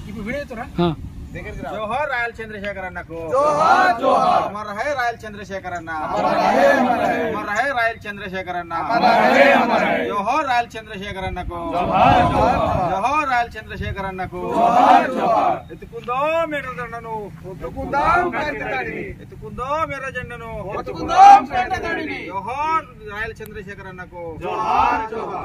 ఇప్పుడు వినేతురా जोहर रायल चंद्रशेखर अन्न को जोहर जोहर अमर रहे रायल चंद्रशेखर अन्न अमर रहे रायल चंद्रशेखर अन्न जोहर रायल चंद्रशेखर अन्न को जोहर रायल चंद्रशेखर अन्न को ఎత్తుకుందాం ఎర్ర జెండను ఎత్తుకుందాం ఎర్ర జెండను జోహార్ రాయల్ చంద్రశేఖర్ అన్నకు जोहर जोहर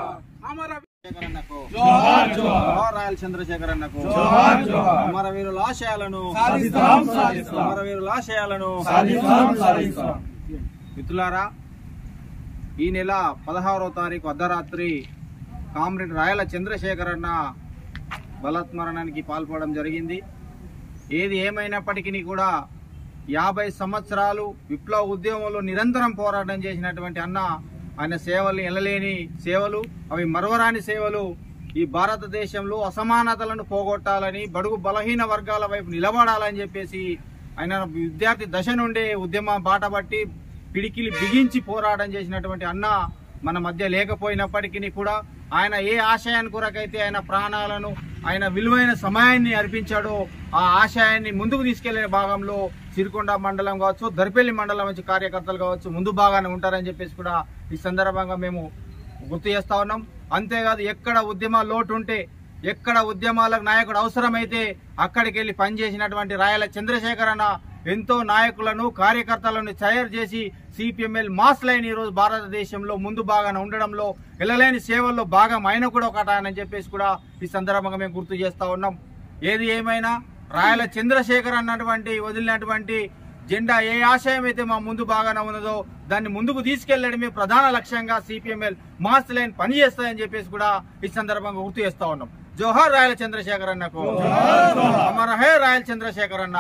అమర చంద్రశేఖర్ అన్నకు जोहर जोहर జోహార్ రాయల్ చంద్రశేఖర్ అన్నకు जोहर जोहर అమరవీరుల ఆశయాలను సాధిస్తాం సాధిస్తాం అమరవీరుల ఆశయాలను సాధిస్తాం సాధిస్తాం. మిత్రులారా, ఈ నెల 16వ తారీఖు అర్ధరాత్రి కామ్రేడ్ రాయల చంద్రశేఖర్ అన్న బలాత్మరణానికి పాల్పడడం జరిగింది. ఏది ఏమైనప్పటికీ కూడా 50 సంవత్సరాలు విప్లవ ఉద్యమంలో నిరంతరం పోరాటం చేసినటువంటి అన్న, ఆయన సేవలు ఎనలేని సేవలు, అవి మరవరాని సేవలు. ఈ భారతదేశంలో అసమానతలను పోగొట్టాలని, బడుగు బలహీన వర్గాల వైపు నిలబడాలని చెప్పేసి ఆయన విద్యార్థి దశ నుండే ఉద్యమ బాట పట్టి పిడికిలి బిగించి పోరాటం చేసినటువంటి అన్న మన మధ్య లేకపోయినప్పటికీ కూడా ఆయన ఏ ఆశయాన్ని కొరకైతే ఆయన ప్రాణాలను, ఆయన విలువైన సమయాన్ని అర్పించాడో ఆ ఆశయాన్ని ముందుకు తీసుకెళ్లే భాగంలో సిరికొండ మండలం కావచ్చు, దర్పల్లి మండలం నుంచి కార్యకర్తలు కావచ్చు ముందు భాగానే ఉంటారని చెప్పేసి కూడా ఈ సందర్భంగా మేము గుర్తు చేస్తా ఉన్నాం. అంతేకాదు, ఎక్కడ ఉద్యమ లోటు ఉంటే, ఎక్కడ ఉద్యమాలకు నాయకుడు అవసరమైతే అక్కడికి వెళ్లి పనిచేసినటువంటి రాయల చంద్రశేఖర్ అన్న ఎంతో నాయకులను, కార్యకర్తలను తయారు చేసి సిపిఎంఎల్ మాస్ లైన్ ఈ రోజు భారతదేశంలో ముందు భాగాన ఉండడంలో ఎల్లలేని సేవల్లో భాగం ఆయన కూడా ఒకటానని చెప్పేసి కూడా ఈ సందర్భంగా మేము గుర్తు చేస్తా ఉన్నాం. ఏది ఏమైనా రాయల చంద్రశేఖర్ అన్నటువంటి వదిలినటువంటి జెండా ఏ ఆశయం అయితే మా ముందు భాగాన ఉన్నదో దాన్ని ముందుకు తీసుకెళ్లడమే ప్రధాన లక్ష్యంగా సిపిఎంఎల్ మాస్ లైన్ పనిచేస్తాయని చెప్పేసి కూడా ఈ సందర్భంగా గుర్తు చేస్తా ఉన్నాం. जोहर रायल चंद्रशेखर अन्न को अमर है रायल चंद्रशेखर अन्न।